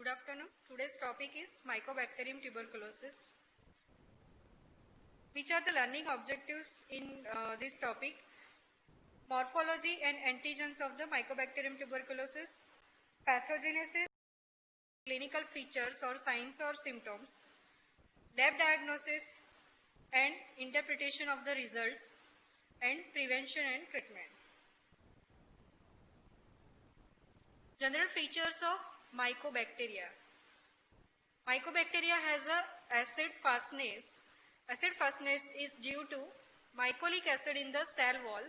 Good afternoon. Today's topic is Mycobacterium tuberculosis. Which are the learning objectives in this topic? Morphology and antigens of the Mycobacterium tuberculosis, pathogenesis, clinical features or signs or symptoms, lab diagnosis and interpretation of the results, and prevention and treatment. General features of Mycobacteria. Mycobacteria has a acid fastness. Acid fastness is due to mycolic acid in the cell wall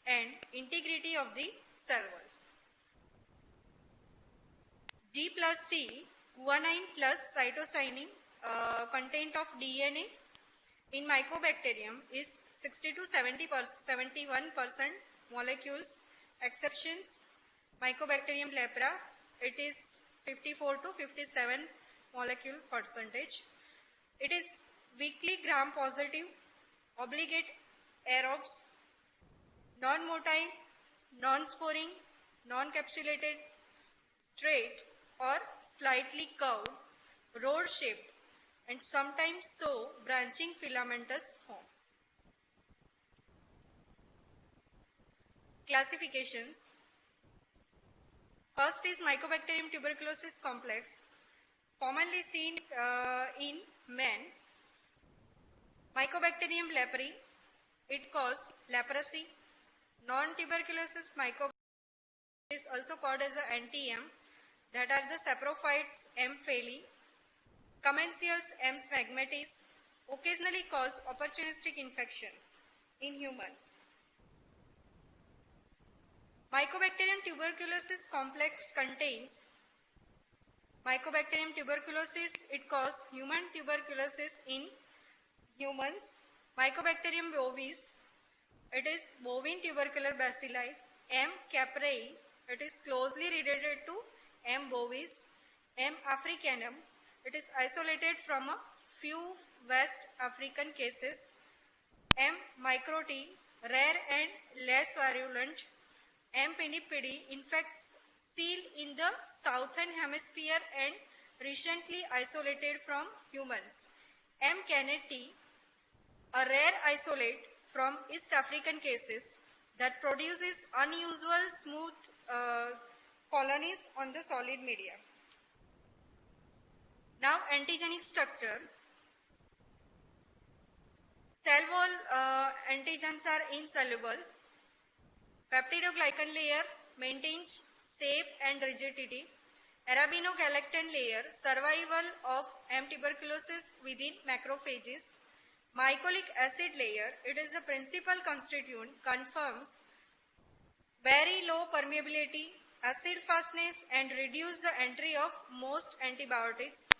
and integrity of the cell wall. G plus C, guanine plus cytosinin content of DNA in Mycobacterium is 60 to 71% molecules. Exceptions, Mycobacterium lepra, it is 54 to 57 molecule percentage. It is weakly gram positive, obligate aerobes, non-motile, non-sporing, non-capsulated, straight or slightly curved, rod-shaped, and sometimes so branching filamentous forms. Classifications. First is Mycobacterium tuberculosis complex, commonly seen in men. Mycobacterium leprae, it causes leprosy. Non-tuberculosis mycobacterium is also called as a NTM, that are the saprophytes M. feli. Commensals M. smegmatis occasionally cause opportunistic infections in humans. Mycobacterium tuberculosis complex contains Mycobacterium tuberculosis, it causes human tuberculosis in humans. Mycobacterium bovis, it is bovine tubercular bacilli. M. capreae, it is closely related to M. bovis. M. africanum, it is isolated from a few West African cases. M. microti, rare and less virulent. M. pinnipedi infects seal in the southern hemisphere and recently isolated from humans. M. cannati, a rare isolate from East African cases that produces unusual smooth colonies on the solid media. Now, antigenic structure. Cell wall antigens are insoluble. Peptidoglycan layer maintains shape and rigidity. Arabinogalactan layer, survival of M. tuberculosis within macrophages. Mycolic acid layer, it is the principal constituent, confirms very low permeability, acid fastness and reduce the entry of most antibiotics.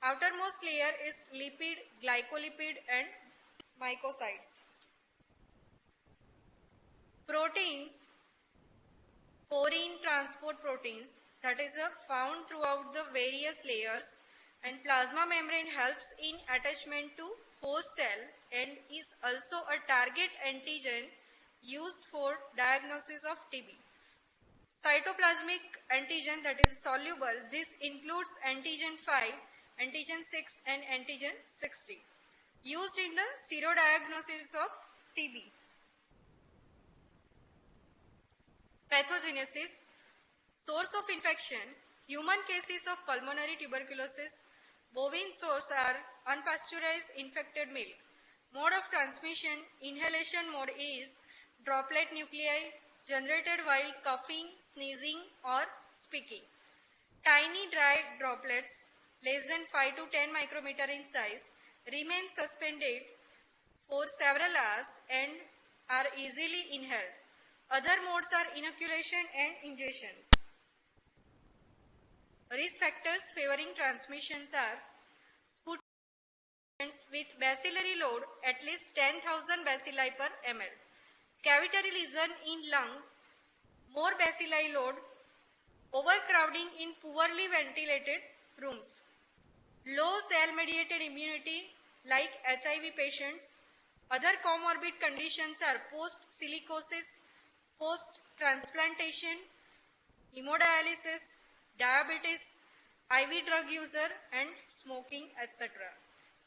Outermost layer is lipid, glycolipid and mycosites. Proteins, porine transport proteins, that is found throughout the various layers, and plasma membrane helps in attachment to host cell and is also a target antigen used for diagnosis of TB. Cytoplasmic antigen, that is soluble, this includes antigen 5, antigen 6 and antigen 60, used in the serodiagnosis of TB. Pathogenesis, source of infection, human cases of pulmonary tuberculosis, bovine source are unpasteurized infected milk. Mode of transmission, inhalation mode is droplet nuclei generated while coughing, sneezing or speaking. Tiny dry droplets less than 5 to 10 micrometer in size remain suspended for several hours and are easily inhaled. Other modes are inoculation and injections. Risk factors favoring transmissions are sputum with bacillary load at least 10,000 bacilli per ml. Cavitary lesion in lung, more bacilli load, overcrowding in poorly ventilated rooms. Low cell-mediated immunity like HIV patients. Other comorbid conditions are post-silicosis, post-transplantation, hemodialysis, diabetes, IV drug user and smoking, etc.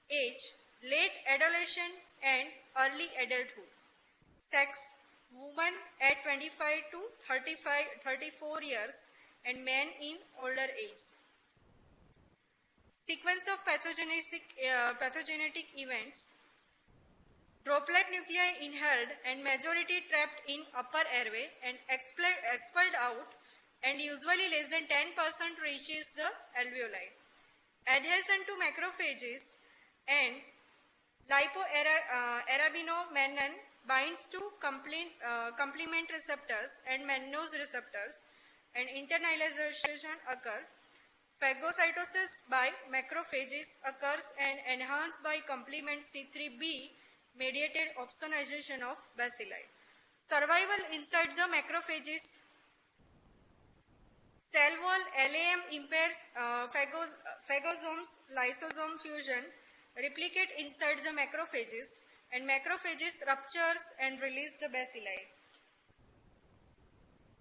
Age, late adolescence and early adulthood. Sex, women at 25 to 34 years and men in older age. Sequence of pathogenetic events. Droplet nuclei inhaled and majority trapped in upper airway and expelled out, and usually less than 10% reaches the alveoli. Adhesion to macrophages and lipoarabinomannan binds to complement receptors and mannose receptors, and internalization occurs. Phagocytosis by macrophages occurs and enhanced by complement C3b mediated opsonization of bacilli. Survival inside the macrophages. Cell wall LAM impairs phagosomes lysosome fusion, replicate inside the macrophages, and macrophages ruptures and release the bacilli.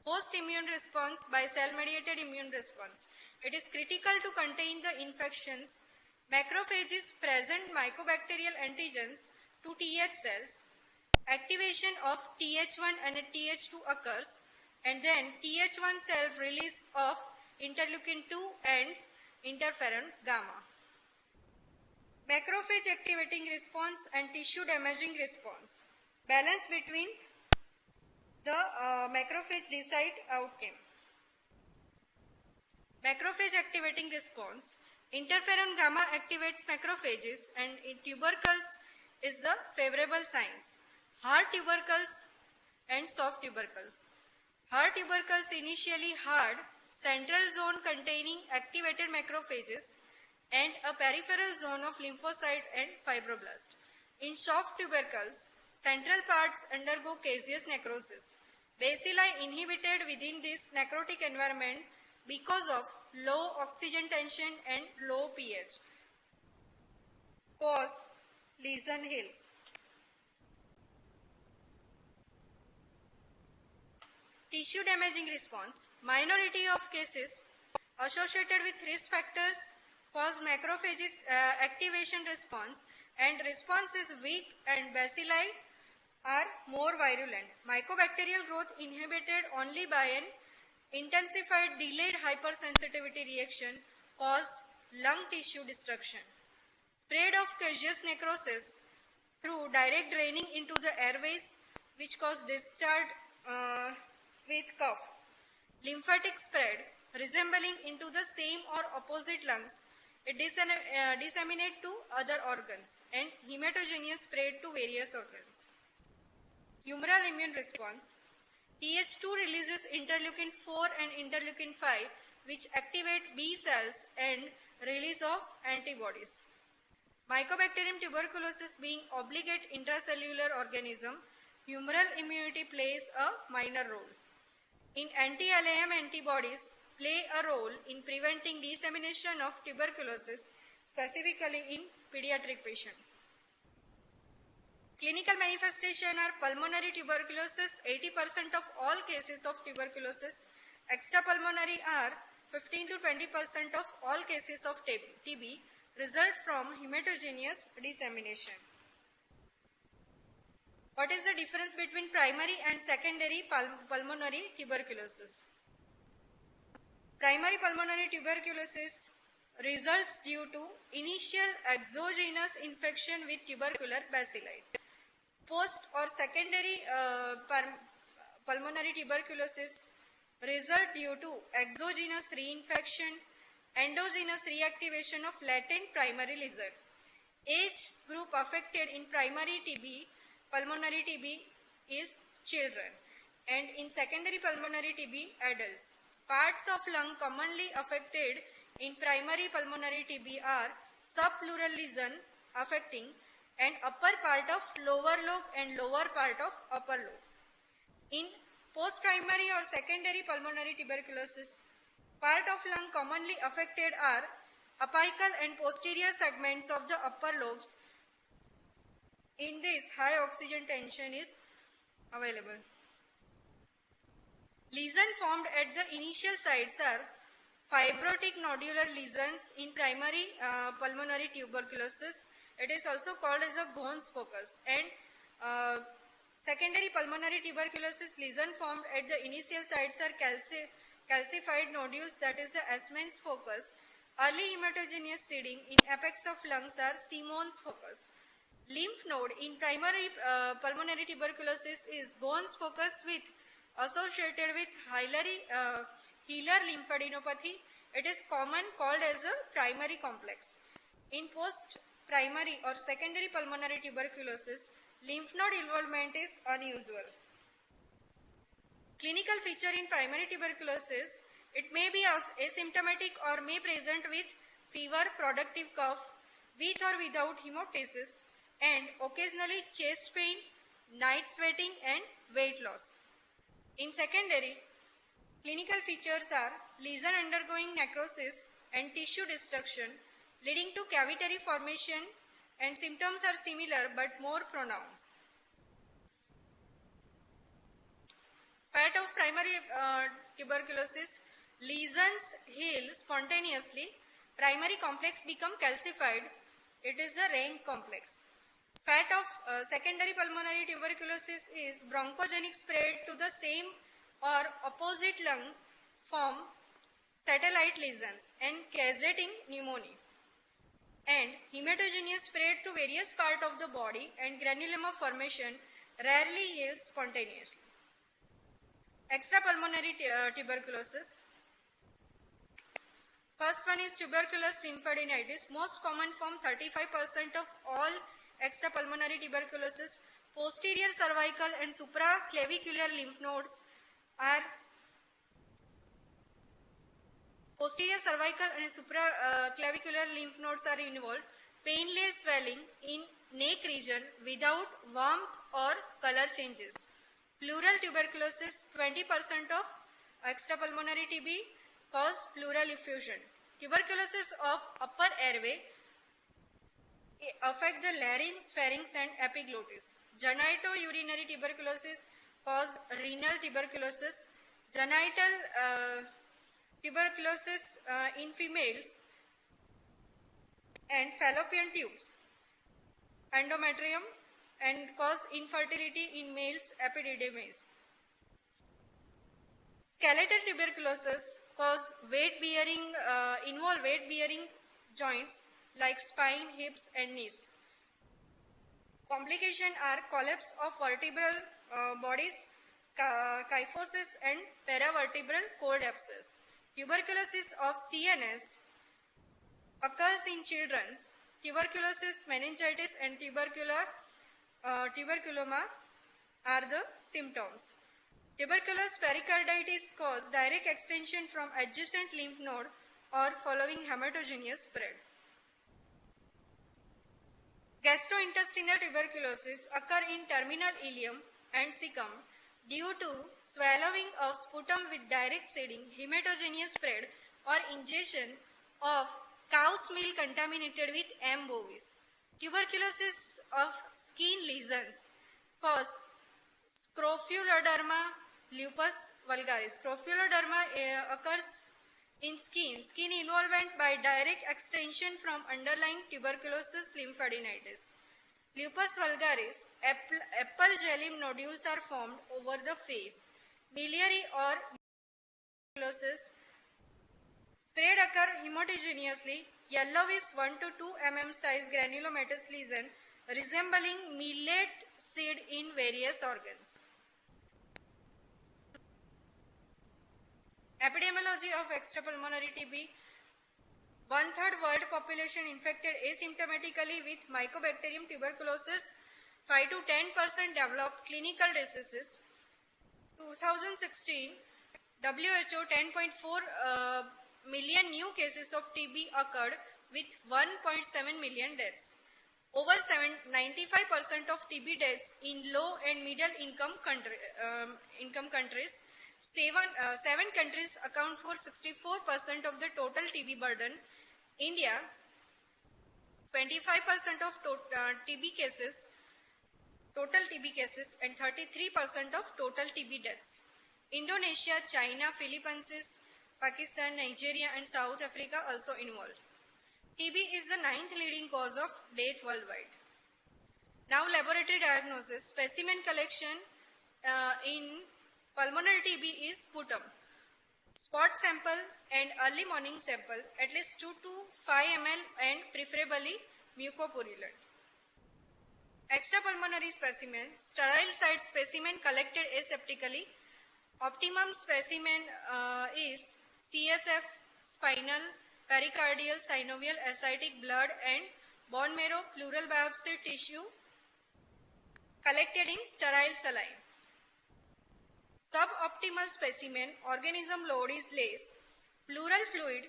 Post-immune response by cell-mediated immune response. It is critical to contain the infections. Macrophages present mycobacterial antigens to Th cells. Activation of Th1 and Th2 occurs, and then Th1 cell release of interleukin 2 and interferon gamma. Macrophage activating response and tissue damaging response. Balance between the macrophage decide outcome. Macrophage activating response. Interferon gamma activates macrophages, and in tubercles is the favorable signs. Hard tubercles and soft tubercles. Hard tubercles initially hard, central zone containing activated macrophages and a peripheral zone of lymphocyte and fibroblast. In soft tubercles, central parts undergo caseous necrosis. Bacilli inhibited within this necrotic environment because of low oxygen tension and low pH. Cause lesion heals. Tissue damaging response. Minority of cases associated with risk factors cause macrophages activation response, and response is weak and bacilli are more virulent. Mycobacterial growth inhibited only by an intensified delayed hypersensitivity reaction cause lung tissue destruction. Spread of caseous necrosis through direct draining into the airways, which cause discharge with cough. Lymphatic spread resembling into the same or opposite lungs. It disseminate to other organs, and hematogenous spread to various organs. Humoral immune response. Th2 releases interleukin 4 and interleukin 5, which activate B cells and release of antibodies. Mycobacterium tuberculosis being obligate intracellular organism, humoral immunity plays a minor role. In anti-LAM antibodies play a role in preventing dissemination of tuberculosis, specifically in pediatric patients. Clinical manifestation are pulmonary tuberculosis. 80% of all cases of tuberculosis. Extrapulmonary are 15 to 20% of all cases of TB result from hematogenous dissemination. What is the difference between primary and secondary pulmonary tuberculosis? Primary pulmonary tuberculosis results due to initial exogenous infection with tubercular bacilli. Post or secondary pulmonary tuberculosis result due to exogenous reinfection, endogenous reactivation of latent primary lesion. Age group affected in primary TB, pulmonary TB is children, and in secondary pulmonary TB, adults. Parts of lung commonly affected in primary pulmonary TB are subpleural lesion affecting and upper part of lower lobe and lower part of upper lobe. In post-primary or secondary pulmonary tuberculosis, part of lung commonly affected are apical and posterior segments of the upper lobes. In this, high oxygen tension is available. Lesion formed at the initial sites are fibrotic nodular lesions in primary pulmonary tuberculosis. It is also called as a Ghon's focus. And secondary pulmonary tuberculosis lesion formed at the initial sites are calcified nodules, that is the Esmond's focus. Early hematogenous seeding in apex of lungs are Simon's focus. Lymph node in primary pulmonary tuberculosis is Ghon's focus with associated with hilar lymphadenopathy. It is common called as a primary complex. In post-primary or secondary pulmonary tuberculosis, lymph node involvement is unusual. Clinical feature in primary tuberculosis, it may be asymptomatic or may present with fever, productive cough, with or without hemoptysis, and occasionally chest pain, night sweating and weight loss. In secondary, clinical features are lesion undergoing necrosis and tissue destruction leading to cavitary formation, and symptoms are similar but more pronounced. Fate of primary tuberculosis, lesions heal spontaneously, primary complex become calcified, it is the rank complex. Fate of secondary pulmonary tuberculosis is bronchogenic spread to the same or opposite lung, form satellite lesions and causating pneumonia. And hematogenous spread to various parts of the body and granuloma formation rarely heals spontaneously. Extrapulmonary tuberculosis. First one is tuberculous lymphadenitis, most common form, 35% of all extrapulmonary tuberculosis. Posterior cervical and supraclavicular lymph nodes are involved. Painless swelling in neck region without warmth or color changes. Pleural tuberculosis, 20% of extrapulmonary TB cause pleural effusion. Tuberculosis of upper airway affect the larynx, pharynx and epiglottis. Genitourinary tuberculosis cause renal tuberculosis. Genital tuberculosis in females and fallopian tubes. Endometrium and cause infertility in males, epididymis. Skeletal tuberculosis cause involve weight-bearing joints like spine, hips and knees. Complications are collapse of vertebral bodies, kyphosis and paravertebral cord abscess. Tuberculosis of CNS occurs in children. Tuberculosis, meningitis and tuberculoma are the symptoms. Tuberculous pericarditis cause direct extension from adjacent lymph node or following hematogenous spread. Gastrointestinal tuberculosis occur in terminal ileum and cecum due to swallowing of sputum with direct seeding, hematogenous spread or ingestion of cow's milk contaminated with M. bovis. Tuberculosis of skin lesions cause scrofuloderma, lupus vulgaris. Scrofuloderma occurs in skin involvement by direct extension from underlying tuberculosis lymphadenitis. Lupus vulgaris, apple jelly nodules are formed over the face. Biliary or tuberculosis spread occur hematogeneously. Yellowish 1 to 2 mm size granulomatous lesion resembling millet seed in various organs. Epidemiology of extrapulmonary TB. 1/3 world population infected asymptomatically with Mycobacterium tuberculosis. 5 to 10% develop clinical diseases. 2016, WHO 10.4 million new cases of TB occurred with 1.7 million deaths. Over 95% of TB deaths in low and middle income countries. Seven countries account for 64% of the total TB burden. India, 25% of total TB cases and 33% of total TB deaths. Indonesia, China, Philippines, Pakistan, Nigeria and South Africa also involved. TB is the 9th leading cause of death worldwide. Now laboratory diagnosis. Specimen collection in pulmonary TB is sputum, spot sample and early morning sample at least 2 to 5 ml and preferably mucopurulent. Extrapulmonary specimen, sterile site specimen collected aseptically. Optimum specimen is CSF, spinal, pericardial, synovial, ascitic blood and bone marrow pleural biopsy tissue collected in sterile saline. Suboptimal specimen, organism load is less. Pleural fluid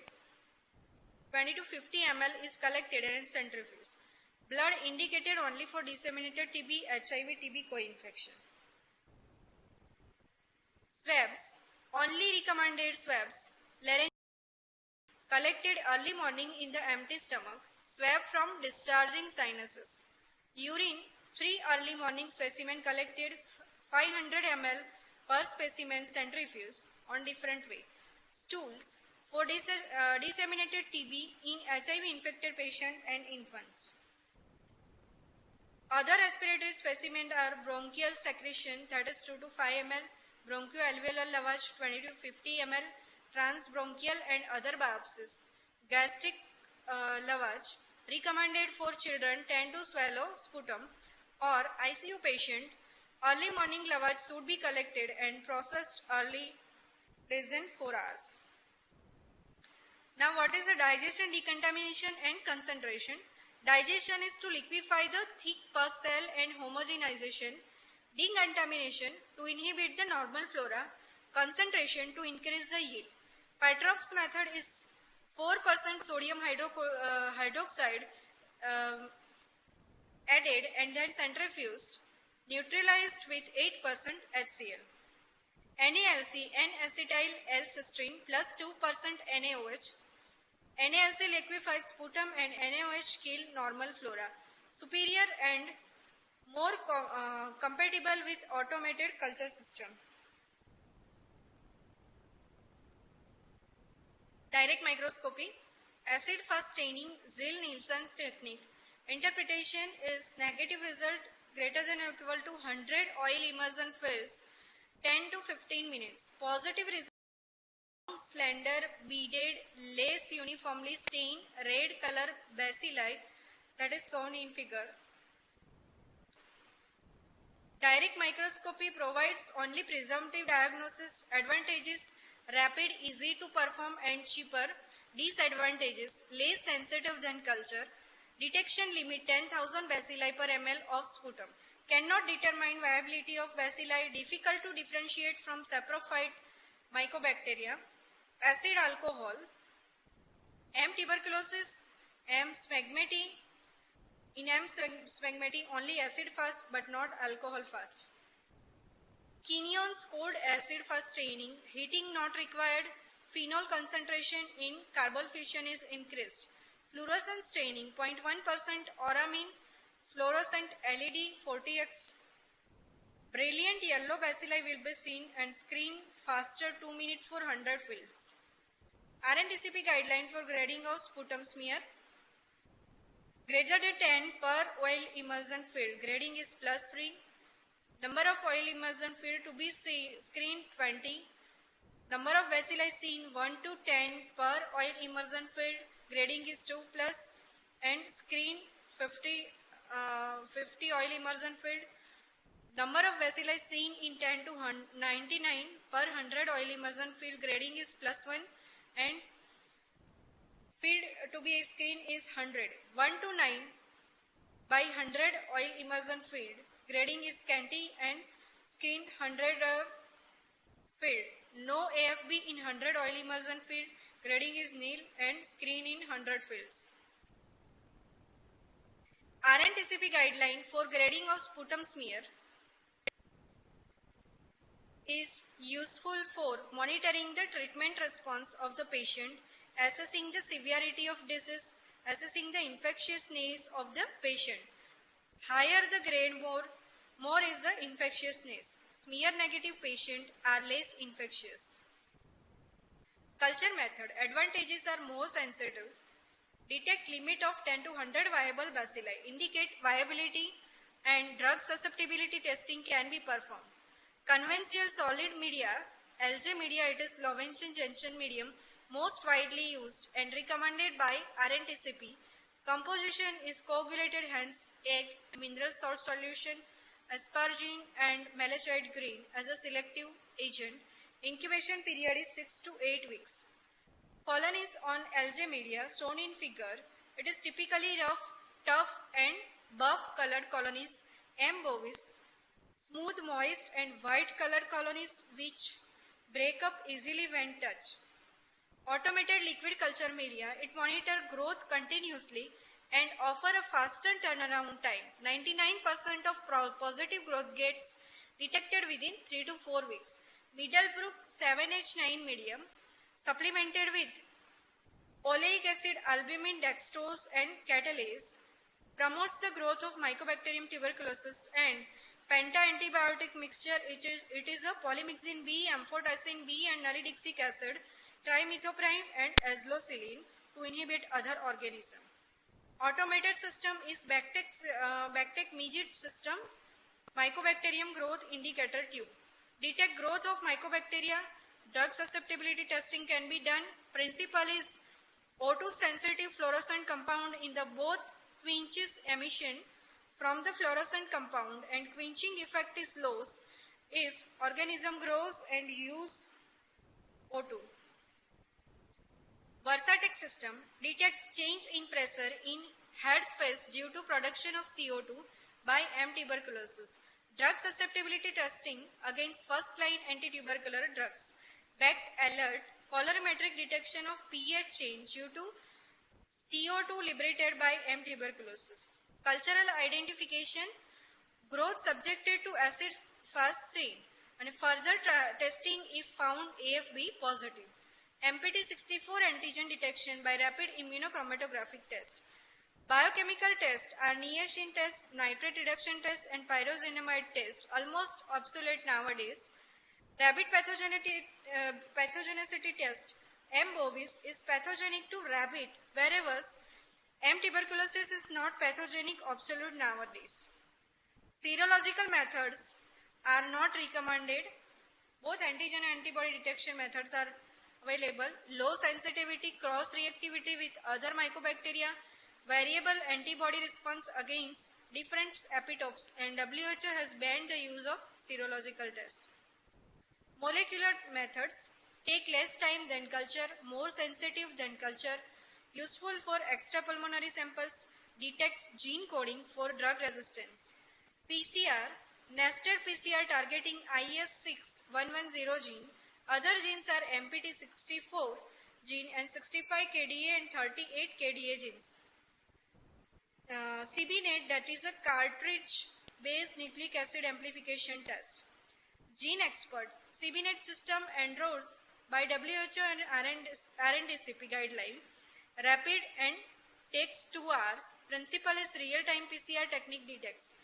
20 to 50 ml is collected and centrifuged. Blood indicated only for disseminated TB, HIV, TB co-infection. Swabs, only recommended swabs. Laryngeal collected early morning in the empty stomach. Swab from discharging sinuses. Urine, 3 early morning specimen collected 500 ml per specimen centrifuged on different way. Stools, for disseminated TB in HIV infected patient and infants. Other respiratory specimens are bronchial secretion, that is 2 to 5 ml, bronchoalveolar lavage 20 to 50 ml, transbronchial and other biopsies. Gastric lavage, recommended for children 10 to swallow sputum or ICU patient. Early morning lavage should be collected and processed early, less than 4 hours. Now what is the digestion, decontamination and concentration? Digestion is to liquefy the thick pus cell and homogenization. Decontamination to inhibit the normal flora. Concentration to increase the yield. Petroff's method is 4% sodium hydroxide added and then centrifuged, neutralized with 8% HCl. NaLC, N-acetyl L-cysteine plus 2% NaOH. NaLC liquefies sputum and NaOH kill normal flora. Superior and more compatible with automated culture system. Direct microscopy. Acid fast staining, Ziehl-Neelsen technique. Interpretation is negative result greater than or equal to 100 oil immersion fields 10 to 15 minutes. Positive result slender, beaded, less uniformly stained red color bacilli, that is shown in figure. Direct microscopy provides only presumptive diagnosis. Advantages: rapid, easy to perform and cheaper. Disadvantages: less sensitive than culture. Detection limit 10,000 bacilli per ml of sputum. Cannot determine viability of bacilli. Difficult to differentiate from saprophyte mycobacteria. Acid alcohol. M. tuberculosis, M. smegmati. In M. smegmati only acid fast but not alcohol fast. Quinones cold acid fast staining. Heating not required. Phenol concentration in carbonyl fusion is increased. Fluorescent staining 0.1% Auramine. Fluorescent LED 40x. Brilliant yellow bacilli will be seen and screen faster 2 minutes for 100 fields. RNTCP guideline for grading of sputum smear. Greater than 10 per oil immersion field. Grading is +3. Number of oil immersion field to be screened 20. Number of bacilli seen 1 to 10 per oil immersion field. Grading is 2 plus and screen 50 oil immersion field. Number of bacilli seen in 10 to 99 per 100 oil immersion field. Grading is +1 and field to be screened is 100. 1 to 9 by 100 oil immersion field. Grading is scanty and screen 100 field. No AFB in 100 oil immersion field. Grading is nil and screen in 100 fields. RNTCP guideline for grading of sputum smear is useful for monitoring the treatment response of the patient, assessing the severity of disease, assessing the infectiousness of the patient. Higher the grade, more is the infectiousness. Smear negative patients are less infectious. Culture method. Advantages are more sensitive. Detect limit of 10 to 100 viable bacilli. Indicate viability and drug susceptibility testing can be performed. Conventional solid media, LJ media, it is Lorentzian junction medium, most widely used and recommended by RNTCP. Composition is coagulated hence egg, mineral salt solution, asparagine and malachite green as a selective agent. Incubation period is 6 to 8 weeks. Colonies on LJ media shown in figure. It is typically rough, tough and buff colored colonies, M. bovis, smooth, moist and white colored colonies which break up easily when touched. Automated liquid culture media, it monitor growth continuously and offer a faster turnaround time. 99% of positive growth gets detected within 3 to 4 weeks. Middlebrook 7H9 medium supplemented with oleic acid, albumin, dextrose and catalase promotes the growth of Mycobacterium tuberculosis, and penta-antibiotic mixture, it is a polymyxin B, amphotericin B and nalidixic acid, trimethoprime and azelocillin to inhibit other organisms. Automated system is Bactec Megit system, Mycobacterium growth indicator tube. Detect growth of mycobacteria, drug susceptibility testing can be done. Principle is O2 sensitive fluorescent compound in the both quenches emission from the fluorescent compound and quenching effect is lost if organism grows and use O2. Versatex system detects change in pressure in head space due to production of CO2 by M. tuberculosis. Drug susceptibility testing against first-line anti-tubercular drugs. BACT alert colorimetric detection of pH change due to CO2 liberated by M. tuberculosis. Cultural identification, growth subjected to acid fast strain and further testing if found AFB positive. MPT64 antigen detection by rapid immunochromatographic test. Biochemical tests are niacin test, nitrate reduction test and pyroxenamide test, almost obsolete nowadays. Rabbit pathogenicity test. M. bovis is pathogenic to rabbit, whereas M. tuberculosis is not pathogenic, obsolete nowadays. Serological methods are not recommended. Both antigen and antibody detection methods are available. Low sensitivity, cross-reactivity with other mycobacteria, variable antibody response against different epitopes, and WHO has banned the use of serological tests. Molecular methods take less time than culture, more sensitive than culture, useful for extrapulmonary samples, detects gene coding for drug resistance. PCR, nested PCR targeting IS6110 gene. Other genes are MPT64 gene and 65 KDA and 38 KDA genes. CBNet, that is a cartridge-based nucleic acid amplification test. Gene expert, CBNet system endorsed by WHO and RNDCP guideline. Rapid and takes 2 hours. Principle is real-time PCR technique detects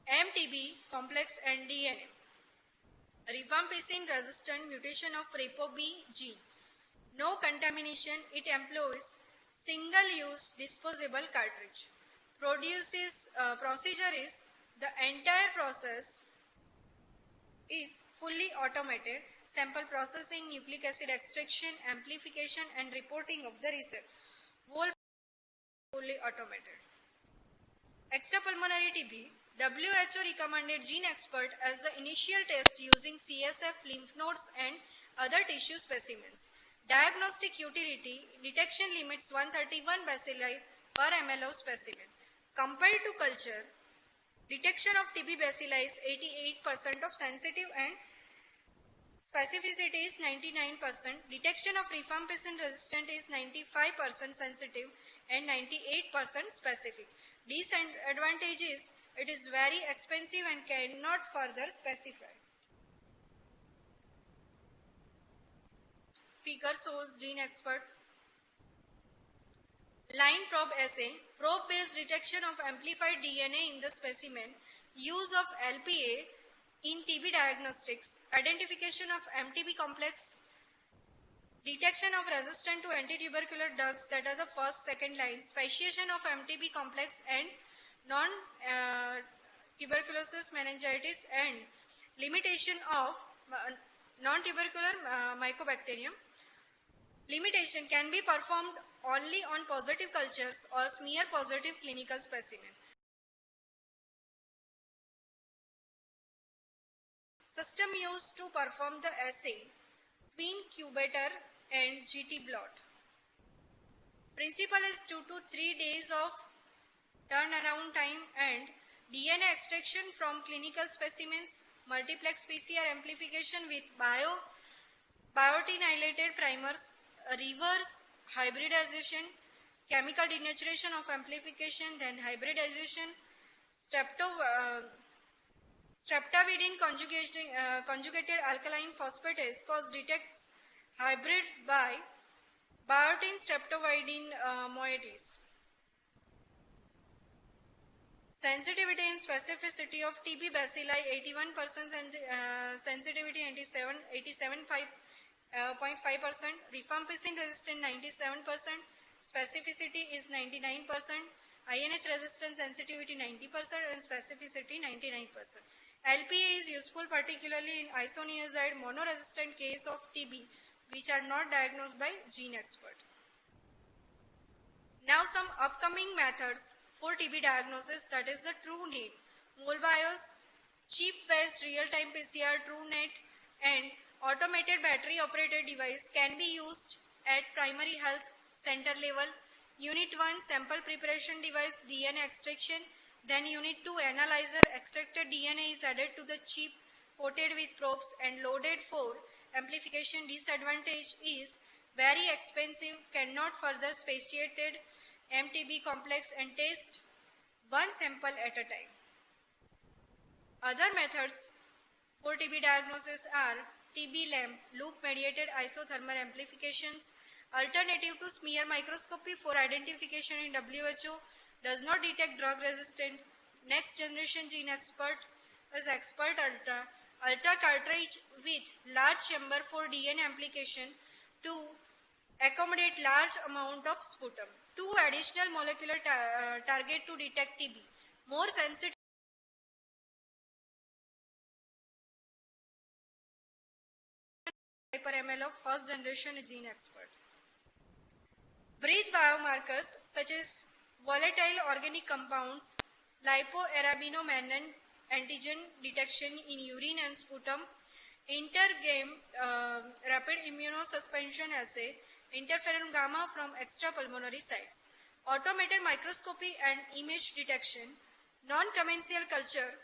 MTB complex and DNA. Rifampicin resistant mutation of RAPOB gene. No contamination. It employs single-use disposable cartridge. Procedure is the entire process is fully automated. Sample processing, nucleic acid extraction, amplification and reporting of the result. Whole fully automated. Extrapulmonary TB. WHO recommended Gene Expert as the initial test using CSF, lymph nodes and other tissue specimens. Diagnostic utility, detection limits 131 bacilli per ml of specimen. Compared to culture, detection of TB bacilli is 88% of sensitive and specificity is 99%. Detection of rifampicin resistant is 95% sensitive and 98% specific. Disadvantage is it is very expensive and cannot further specify. Figure shows Gene Expert. Line probe assay, probe-based detection of amplified DNA in the specimen, use of LPA in TB diagnostics, identification of MTB complex detection of resistant to antitubercular drugs that are the first, second line, speciation of MTB complex and non-tuberculosis meningitis, and limitation of non-tubercular mycobacterium. Limitation can be performed only on positive cultures or smear positive clinical specimen. System used to perform the assay: Queen Cubator and GT blot. Principle is 2 to 3 days of turnaround time and DNA extraction from clinical specimens, multiplex PCR amplification with biotinylated primers, reverse hybridization, chemical denaturation of amplification, then hybridization, streptavidin conjugated alkaline phosphatase cause detects hybrid by biotin streptavidin moieties. Sensitivity and specificity of TB bacilli 81% and sensitivity 87.5%, rifampicin resistant 97%, specificity is 99%, INH resistant sensitivity 90% and specificity 99%. LPA is useful particularly in isoniazid monoresistant case of TB which are not diagnosed by gene expert. Now some upcoming methods for TB diagnosis, that is the TrueNet, MolBIOS, chip-based real-time PCR TrueNet and automated battery operated device can be used at primary health center level. Unit 1 sample preparation device DNA extraction, then Unit 2 analyzer extracted DNA is added to the chip, coated with probes and loaded for amplification. Disadvantage is very expensive, cannot further speciated MTB complex and test one sample at a time. Other methods for TB diagnosis are TB lamp, loop mediated isothermal amplifications, alternative to smear microscopy for identification in WHO, does not detect drug resistant. Next generation gene expert is Expert Ultra, Ultra cartridge with large chamber for DNA amplification to accommodate large amount of sputum. 2 additional molecular target to detect TB. More sensitive per ml of first generation gene expert. Breath biomarkers such as volatile organic compounds, lipoarabinomannan antigen detection in urine and sputum, intergame rapid immunosuspension assay, interferon gamma from extrapulmonary sites, automated microscopy and image detection, non-commensal culture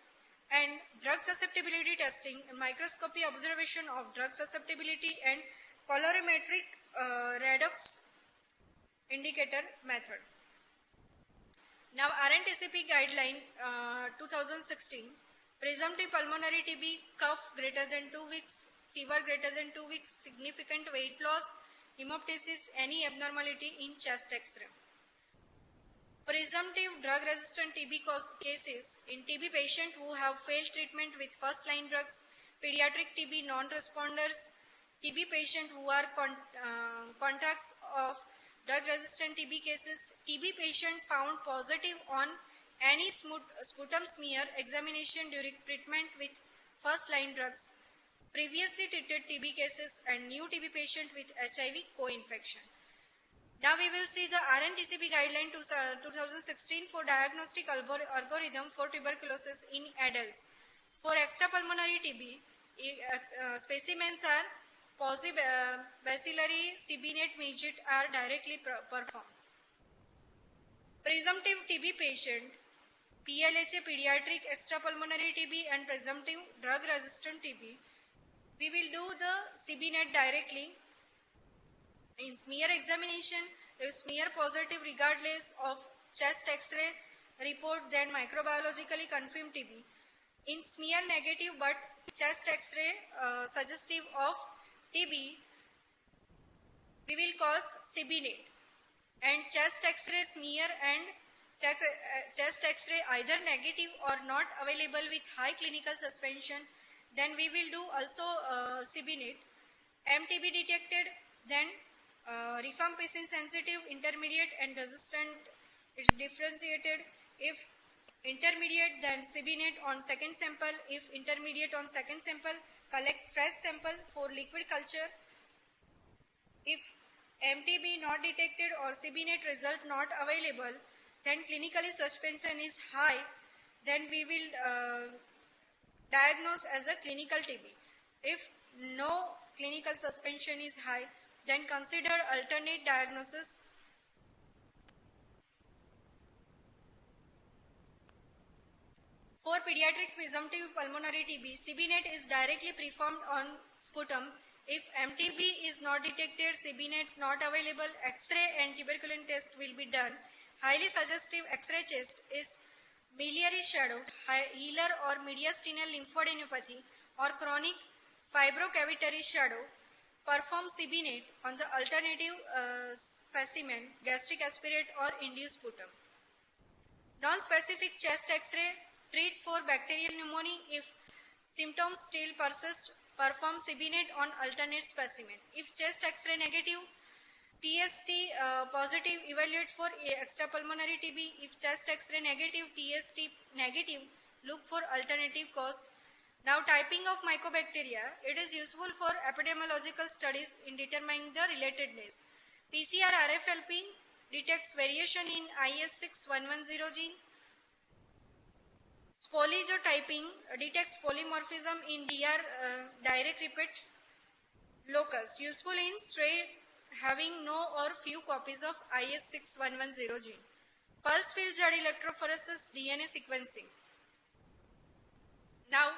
and drug susceptibility testing, microscopy observation of drug susceptibility and colorimetric redox indicator method. Now RNTCP guideline 2016, presumptive pulmonary TB, cough greater than 2 weeks, fever greater than 2 weeks, significant weight loss, hemoptysis, any abnormality in chest X-ray. Presumptive drug-resistant TB cases in TB patient who have failed treatment with first-line drugs, pediatric TB non-responders, TB patient who are contacts of drug-resistant TB cases, TB patient found positive on any sputum smear examination during treatment with first-line drugs, previously treated TB cases and new TB patient with HIV co-infection. Now we will see the RNTCP guideline 2016 for diagnostic algorithm for tuberculosis in adults. For extrapulmonary TB, specimens are bacillary, CBNet, midget are directly performed. Presumptive TB patient, PLHA pediatric extrapulmonary TB and presumptive drug-resistant TB, we will do the CBNet directly. In smear examination, if smear positive regardless of chest X-ray report, then microbiologically confirmed TB. In smear negative but chest X-ray suggestive of TB, we will cause CBNet. And chest X-ray smear and chest X-ray either negative or not available with high clinical suspension, then we will do also CBNet. MTB detected Then rifampicin sensitive, intermediate and resistant is differentiated. If intermediate, then CBNet on second sample. If intermediate on second sample, collect fresh sample for liquid culture. If MTB not detected or CBNet result not available, then clinically suspension is high, then we will diagnose as a clinical TB. If no clinical suspension is high, then consider alternate diagnosis. For pediatric presumptive pulmonary TB, CBNet is directly performed on sputum. If MTB is not detected, CBNet not available, X-ray and tuberculin test will be done. Highly suggestive X-ray test is biliary shadow, Heeler or mediastinal lymphadenopathy or chronic fibrocavitary shadow. Perform CBNet on the alternative specimen, gastric aspirate or induced sputum. Non-specific chest X-ray, treat for bacterial pneumonia. If symptoms still persist, perform CBNet on alternate specimen. If chest X-ray negative, TST positive, evaluate for extrapulmonary TB. If chest X-ray negative, TST negative, look for alternative cause. Now, typing of mycobacteria, it is useful for epidemiological studies in determining the relatedness. PCR RFLP detects variation in IS6110 gene. Spoliotyping detects polymorphism in direct repeat locus, useful in stray having no or few copies of IS6110 gene. Pulse field jet electrophoresis DNA sequencing. Now,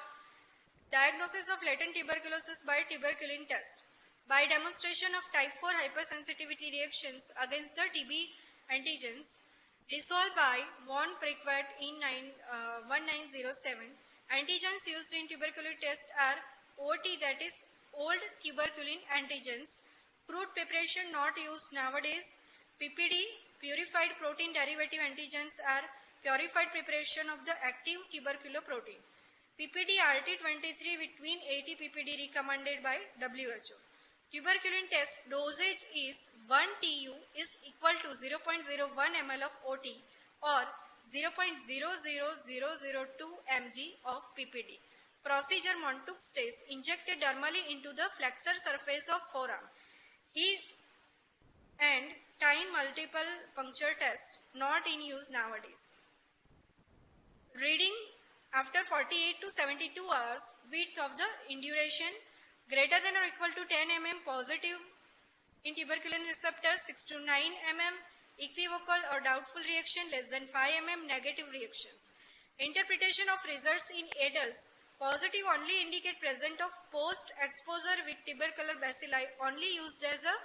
diagnosis of latent tuberculosis by tuberculin test. By demonstration of type 4 hypersensitivity reactions against the TB antigens, resolved by von Prequart in 1907, antigens used in tuberculin test are OT, that is old tuberculin antigens, crude preparation not used nowadays, PPD, purified protein derivative antigens are purified preparation of the active tuberculoprotein. PPD RT23 between 80 PPD recommended by WHO. Tuberculin test dosage is 1 TU is equal to 0.01 ml of OT or 0.00002 mg of PPD. Procedure Montagu's test injected dermally into the flexor surface of forearm. Heave and time multiple puncture test not in use nowadays. Reading after 48 to 72 hours, width of the induration greater than or equal to 10 mm positive in tuberculin receptor, 6 to 9 mm equivocal or doubtful reaction, less than 5 mm negative reactions. Interpretation of results in adults, positive only indicate presence of post-exposure with tubercular bacilli only used as a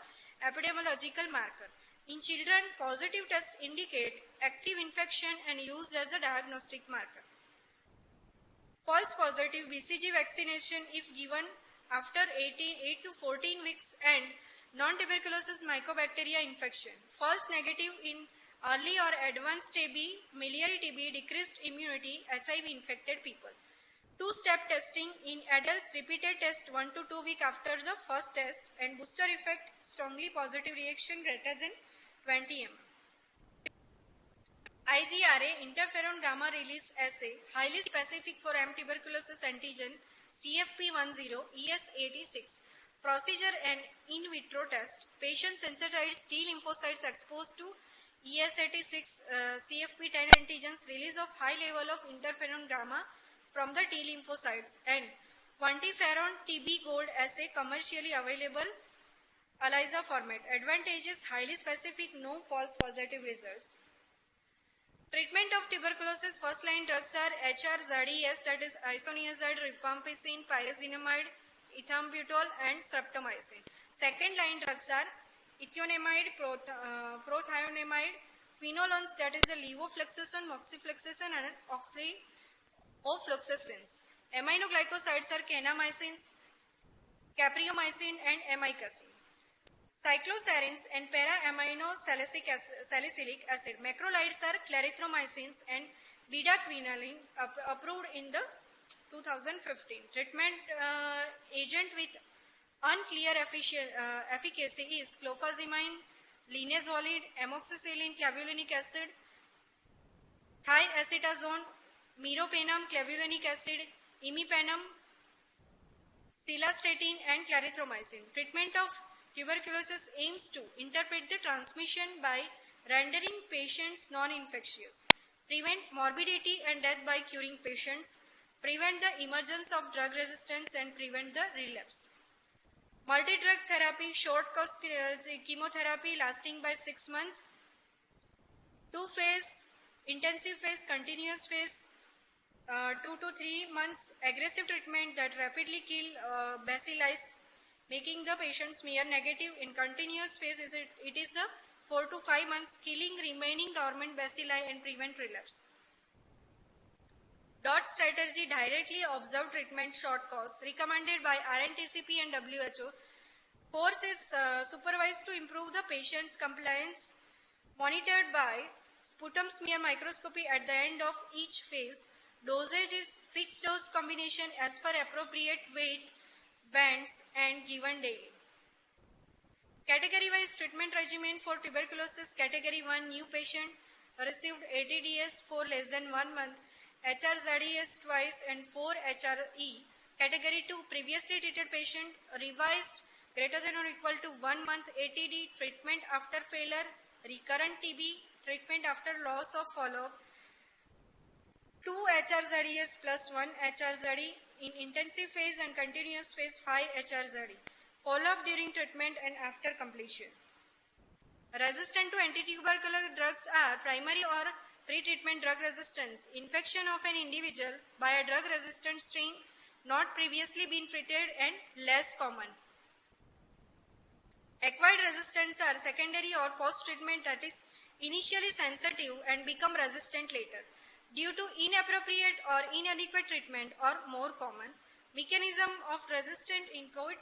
epidemiological marker. In children, positive tests indicate active infection and used as a diagnostic marker. False positive BCG vaccination if given after 8 to 14 weeks and non-tuberculosis mycobacteria infection. False negative in early or advanced TB, miliary TB, decreased immunity, HIV infected people. Two-step testing in adults, repeated test 1 to 2 weeks after the first test and booster effect, strongly positive reaction greater than 20 mm. IgRA, interferon gamma release assay, highly specific for M tuberculosis antigen, CFP10, ES86. Procedure and in vitro test. Patient sensitized T lymphocytes exposed to ES86 CFP10 antigens, release of high level of interferon gamma from the T lymphocytes and quantiferon TB Gold assay commercially available ELISA format. Advantages highly specific, no false positive results. Treatment of tuberculosis first line drugs are HRZES, that is isoniazid, rifampicin, pyrazinamide, ethambutol and streptomycin. Second line drugs are ethionamide, prothionamide, quinolones, that is the levofloxacin, moxifloxacin and oxyofloxacins. Aminoglycosides are kanamycins, capreomycin and amikacin. Cycloserins and para-amino-salicylic acid. Macrolides are clarithromycins and bedaquinolone approved in the 2015. Treatment agent with Unclear efficacy is clofazimine, linezolid, amoxicillin, clavulanic acid, thiacetazone, meropenem, clavulanic acid, imipenem, cilastatin and clarithromycin. Treatment of tuberculosis aims to interpret the transmission by rendering patients non-infectious, prevent morbidity and death by curing patients, prevent the emergence of drug resistance and prevent the relapse. Multi-drug therapy, short-course chemotherapy lasting by 6 months, 2-phase, intensive phase, continuous phase, 2 to 3 months, aggressive treatment that rapidly kill bacilli, making the patient smear negative. In continuous phase, it is the 4 to 5 months, killing remaining dormant bacilli and prevent relapse. DOT strategy, directly observed treatment, short course, recommended by RNTCP and WHO. Course is supervised to improve the patient's compliance, monitored by sputum smear microscopy at the end of each phase. Dosage is fixed dose combination as per appropriate weight bands and given daily. Category wise treatment regimen for tuberculosis. Category 1, new patient received ATDS for less than 1 month, HRZDS twice and 4 HRE. Category 2, previously treated patient, revised greater than or equal to 1 month ATD, treatment after failure, recurrent TB, treatment after loss of follow-up, 2 HRZDS plus 1 HRZD in intensive phase and continuous phase 5 HRZD. Follow-up during treatment and after completion. Resistant to antitubercular drugs are primary or pre-treatment drug resistance, infection of an individual by a drug-resistant strain not previously been treated and less common. Acquired resistance are secondary or post-treatment, that is initially sensitive and become resistant later, due to inappropriate or inadequate treatment or more common. Mechanism of resistant input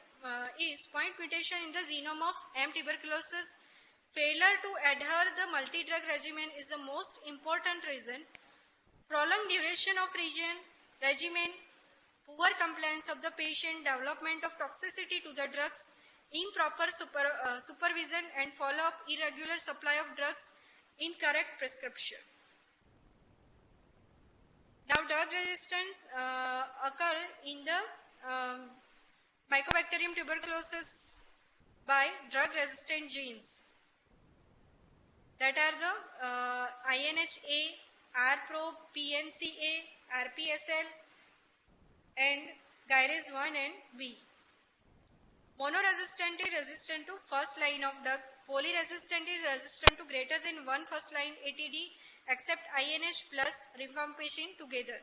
is point mutation in the genome of M. tuberculosis. Failure to adhere the multi-drug regimen is the most important reason. Prolonged duration of regimen, poor compliance of the patient, development of toxicity to the drugs, improper supervision and follow-up, irregular supply of drugs, incorrect prescription. Now, drug resistance occur in the Mycobacterium tuberculosis by drug-resistant genes, that are the INHA, RPRO, PNCA, RPSL, and gyrase 1 and V. Monoresistant is resistant to first line of drug. Polyresistant is resistant to greater than 1 first line ATD except INH plus rifampicin together.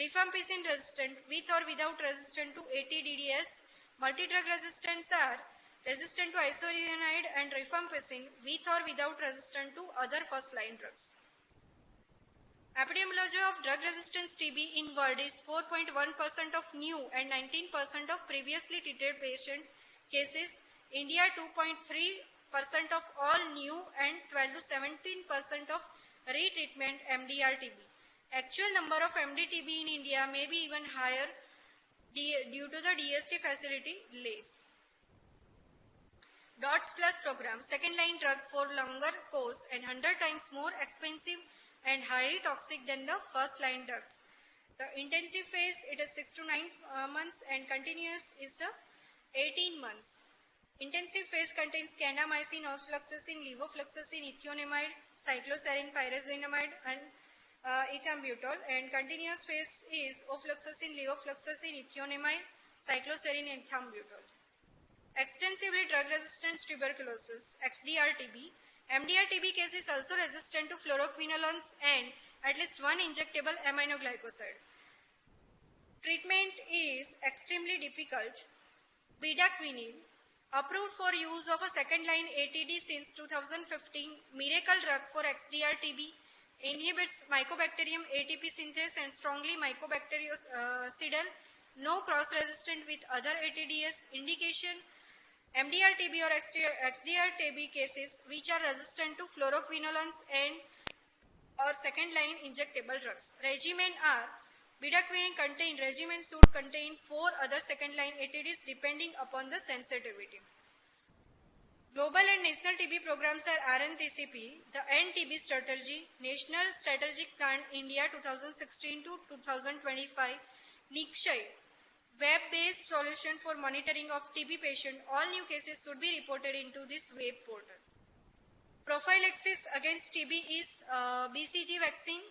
Rifampicin resistant with or without resistant to ATDDS. Multi-drug resistance are resistant to isoniazid and rifampicin with or without resistant to other first line drugs. Epidemiology of drug resistance TB in world is 4.1% of new and 19% of previously treated patient cases. India 2.3% of all new and 12 to 17% of retreatment MDR-TB. Actual number of MD-TB in India may be even higher due to the DST facility delays. DOTS Plus program, second line drug for longer course and 100 times more expensive and highly toxic than the first line drugs. The intensive phase, it is 6 to 9 months and continuous is the 18 months. Intensive phase contains kanamycin, ofloxacin, levofloxacin, ethionamide, cycloserine, pyrazinamide and ethambutol, and continuous phase is ofloxacin, levofloxacin, ethionamide, cycloserine and ethambutol. Extensively drug resistant tuberculosis, XDR-TB. MDR-TB case is also resistant to fluoroquinolones and at least one injectable aminoglycoside. Treatment is extremely difficult. Bedaquiline, approved for use of a second-line ATD since 2015, miracle drug for XDR-TB, inhibits Mycobacterium ATP synthase and strongly mycobactericidal, no cross-resistant with other ATDs. Indication, MDR-TB or XDR-TB cases which are resistant to fluoroquinolones and or second-line injectable drugs. Regimen are Bedaquiline contain regimen should contain 4 other second line ATDs depending upon the sensitivity. Global and national TB programs are RNTCP, the End TB Strategy, National Strategic Plan India 2016 to 2025, NICSHI, web-based solution for monitoring of TB patient. All new cases should be reported into this web portal. Prophylaxis against TB is BCG vaccine,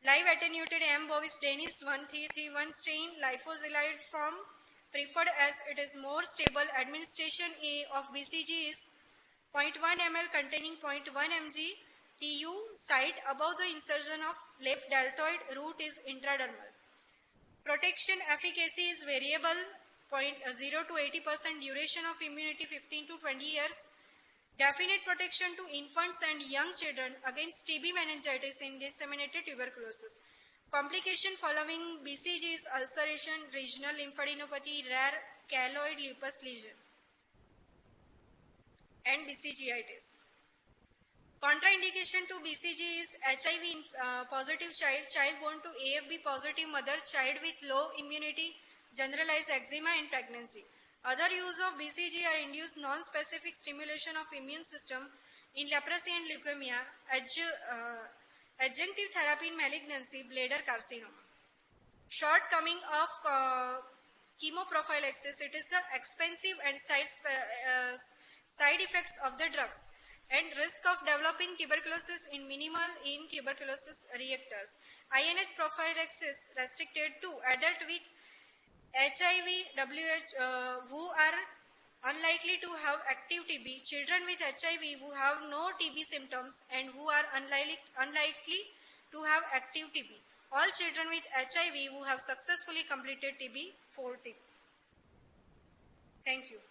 live attenuated M. bovis Danish 1331 strain, lipozolide form, preferred as it is more stable. Administration of BCG is 0.1 ml containing 0.1 mg TU site above the insertion of left deltoid, root is intradermal. Protection efficacy is variable, 0 to 80%, duration of immunity 15 to 20 years. Definite protection to infants and young children against TB meningitis in disseminated tuberculosis. Complication following BCG is ulceration, regional lymphadenopathy, rare keloid lupus lesion, and BCGitis. Contraindication to BCG is HIV positive child born to AFB positive mother, child with low immunity, generalized eczema in pregnancy. Other use of BCG are induced non-specific stimulation of immune system in leprosy and leukemia, adjunctive therapy in malignancy, bladder carcinoma. Shortcoming of chemoprophylaxis, it is the expensive and side effects of the drugs and risk of developing tuberculosis in minimal in tuberculosis reactors. INH prophylaxis restricted to adult with HIV, who are unlikely to have active TB, children with HIV who have no TB symptoms and who are unlikely to have active TB. All children with HIV who have successfully completed TB 4T. Thank you.